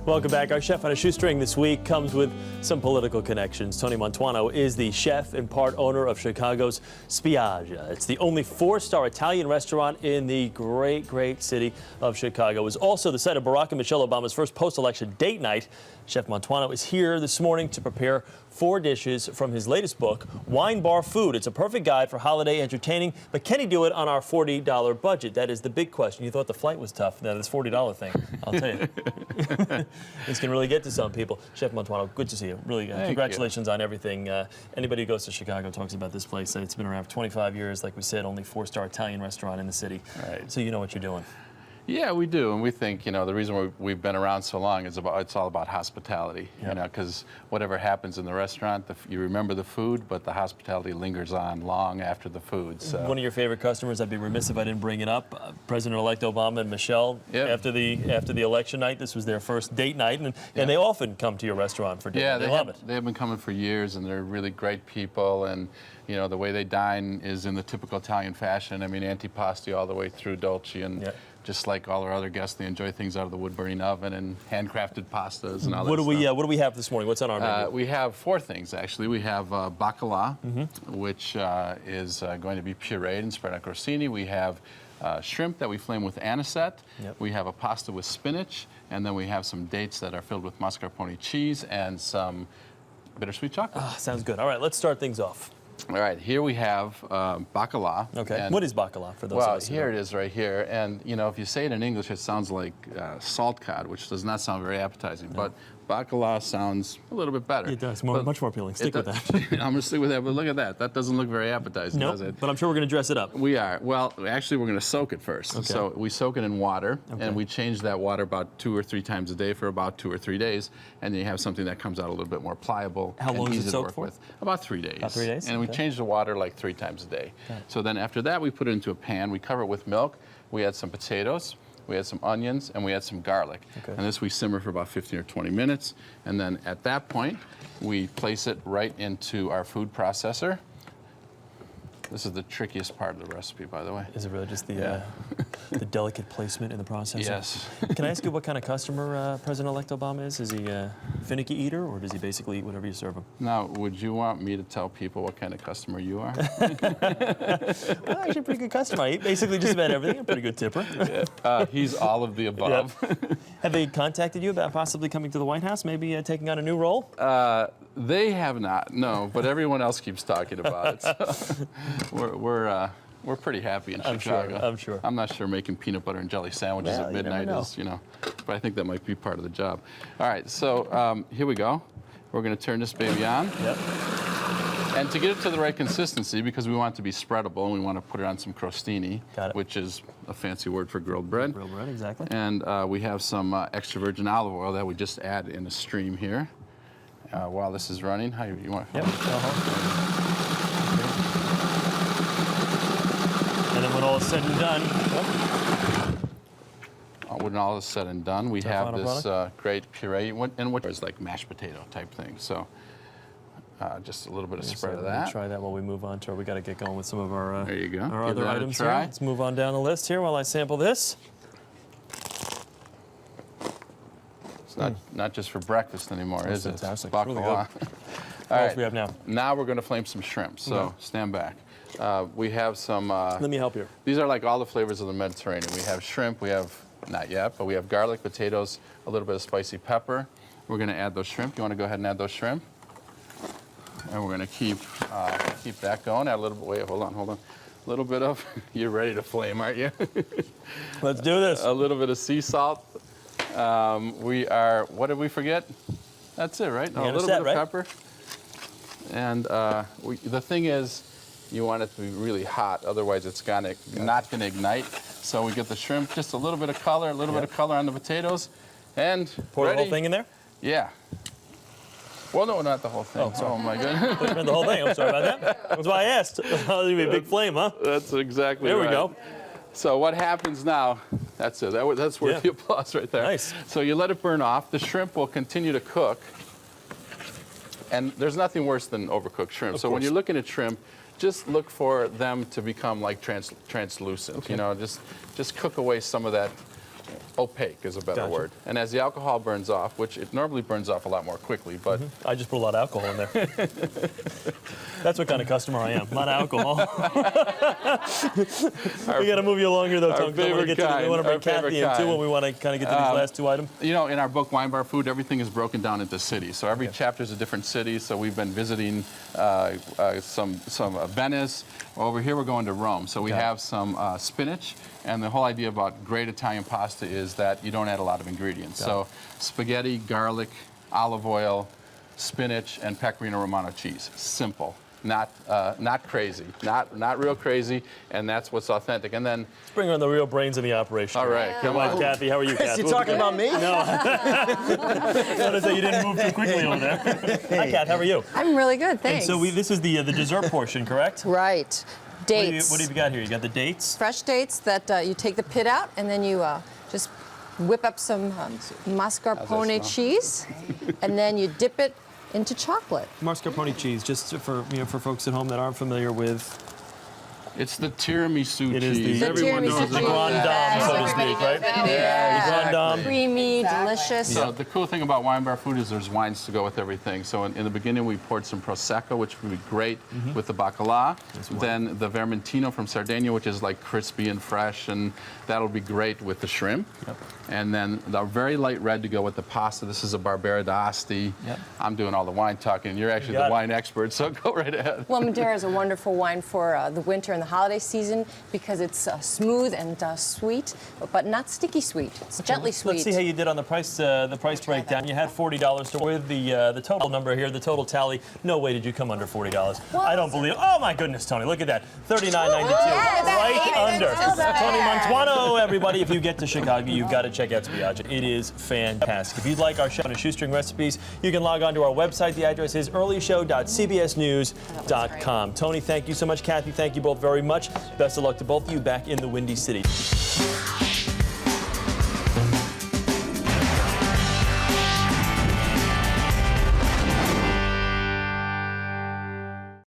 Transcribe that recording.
Welcome back. Our chef on a shoestring this week comes with some political connections. Tony Mantuano is the chef and part owner of Chicago's Spiaggia. It's the only four-star Italian restaurant in the great, great city of Chicago. It was also the site of Barack and Michelle Obama's first post-election date night. Chef Mantuano is here this morning to prepare 4 dishes from his latest book, Wine Bar Food. It's a perfect guide for holiday entertaining, but can he do it on our $40 budget? That is the big question. You thought the flight was tough. Now, this $40 thing, I'll tell you. This can really get to some people. Chef Mantuano, good to see you. Really, congratulations on everything. Anybody who goes to Chicago talks about this place. It's been around for 25 years, like we said, only 4-star Italian restaurant in the city. Right. So you know what you're doing. Yeah, we do, and we think, you know, the reason we've been around so long is it's all about hospitality, you know, because whatever happens in the restaurant, you remember the food, but the hospitality lingers on long after the food. So. One of your favorite customers, I'd be remiss if I didn't bring it up, President-elect Obama and Michelle. After the election night, this was their first date night, and they often come to your restaurant for dinner. Yeah, they love it. They've been coming for years, and they're really great people, and you know, the way they dine is in the typical Italian fashion. I mean, antipasti all the way through dolce, and just like all our other guests, they enjoy things out of the wood-burning oven and handcrafted pastas and all that stuff. What do we have this morning? What's on our menu? We have 4 things, actually. We have bacala, which is going to be pureed and spread on crostini. We have shrimp that we flame with anisette. We have a pasta with spinach, and then we have some dates that are filled with mascarpone cheese and some bittersweet chocolate. Sounds good. All right, let's start things off. All right, here we have bacala. Okay, and what is bacala for those of us who here it is right here. And, you know, if you say it in English, it sounds like salt cod, which does not sound very appetizing. But bacala sounds a little bit better. It does, much more appealing. Stick with that. I'm going to stick with that, but look at that. That doesn't look very appetizing, does it? But I'm sure we're going to dress it up. We are. Well, actually, we're going to soak it first. Okay. So we soak it in water, and we change that water about 2 or 3 times a day for about 2 or 3 days, and then you have something that comes out a little bit more pliable and easy to work with. About 3 days. About 3 days? And we change the water like 3 times a day. So then after that, we put it into a pan. We cover it with milk. We add some potatoes. We add some onions, and we add some garlic. And this we simmer for about 15 or 20 minutes. And then at that point, we place it right into our food processor. This is the trickiest part of the recipe, by the way. Is it really just the delicate placement in the processor? Yes. Can I ask you what kind of customer President-elect Obama is? Is he a finicky eater, or does he basically eat whatever you serve him? Now, would you want me to tell people what kind of customer you are? Well, actually, a pretty good customer. I eat basically just about everything. I'm a pretty good tipper. He's all of the above. Have they contacted you about possibly coming to the White House, maybe taking on a new role? They have not, no, but everyone else keeps talking about it. So we're pretty happy in Chicago. I'm sure. I'm not sure making peanut butter and jelly sandwiches at midnight is, you know, but I think that might be part of the job. All right, so here we go. We're going to turn this baby on. And to get it to the right consistency, because we want it to be spreadable, and we want to put it on some crostini, which is a fancy word for grilled bread. Grilled bread, exactly. And we have some extra virgin olive oil that we just add in a stream here. While this is running, how you want? And then when all is said and done, when all is said and done, we have this great puree, and what is like mashed potato type thing. So just a little bit of spread of that. Try that while we move on to we got to get going with some of our there you go. Our other items here. Let's move on down the list here while I sample this. Not just for breakfast anymore, is it? Fantastic. Bacala. Really good. All What else do we have now? Now we're going to flame some shrimp, so stand back. We have some... Let me help you. These are like all the flavors of the Mediterranean. We have shrimp, we have, not yet, but we have garlic, potatoes, a little bit of spicy pepper. We're going to add those shrimp. You want to go ahead and add those shrimp? And we're going to keep that going. Add a little bit, wait, hold on. A little bit of, you're ready to flame, aren't you? Let's do this. A little bit of sea salt. What did we forget? That's it, right? No, a little bit of pepper. And the thing is, you want it to be really hot, otherwise it's not gonna ignite. So we get the shrimp, just a little bit of color, bit of color on the potatoes, and pour the whole thing in there? Yeah. Well, no, not the whole thing. Oh my goodness. The whole thing. I'm sorry about that. That's why I asked. It's gonna be a big flame, huh? That's exactly right. There we go. So what happens now, that's it. That's worth the applause right there. Nice. So you let it burn off. The shrimp will continue to cook. And there's nothing worse than overcooked shrimp. So when you're looking at shrimp, just look for them to become like translucent. You know, just cook away some of that opaque is a better Gotcha. word. And as the alcohol burns off, which it normally burns off a lot more quickly, but I just put a lot of alcohol in there. That's what kind of customer I am. A lot of alcohol. We got to move you along here, though, Tony. We want to bring Kathy in, too, when we want to kind of get to these last two items. You know, in our book, Wine Bar Food, everything is broken down into cities. So every chapter is a different city. So we've been visiting some Venice. Over here, we're going to Rome. So we have some spinach. And the whole idea about great Italian pasta is that you don't add a lot of ingredients. So spaghetti, garlic, olive oil, spinach, and pecorino romano cheese. Simple. Not crazy. Not real crazy. And that's what's authentic. And then Let's bring on the real brains of the operation. all right, come on. Kathy, how are you, Kathy? You talking about me? No. Notice that you didn't move too quickly over there. Hi, Kath. How are you? I'm really good, thanks. And so this is the dessert portion, correct? Right. Dates. What have you got here? You got the dates? Fresh dates that you take the pit out and then you just whip up some mascarpone cheese and then you dip it into chocolate. Mascarpone cheese, just for folks at home that aren't familiar with. It's the tiramisu It is cheese. the Everyone tiramisu knows cheese. The about grand that. dame, so to speak, right? Yeah, The grand dame. Creamy, delicious. So the cool thing about wine bar food is there's wines to go with everything. So in the beginning we poured some Prosecco, which would be great with the bacala. Then the Vermentino from Sardinia, which is like crispy and fresh, and that'll be great with the shrimp. Yep. And then the very light red to go with the pasta. This is a Barbera d'Asti. Yep. I'm doing all the wine talking. You're actually got the it. wine expert, so go right ahead. Well, Madeira is a wonderful wine for the winter and the holiday season because it's smooth and sweet, but not sticky sweet. It's gently sweet. Let's see how you did on the price breakdown. You had $40 to with the total number here, the total tally. No way did you come under $40. I don't believe. Oh my goodness, Tony, look at that. $39.92, right under. Tony Mantuano, everybody. If you get to Chicago, you've got to check out Spiaggia. It is fantastic. If you'd like our Chef on a Shoestring recipes, you can log on to our website. The address is earlyshow.cbsnews.com. Tony, thank you so much. Kathy, thank you both very much. Best of luck to both of you back in the Windy City.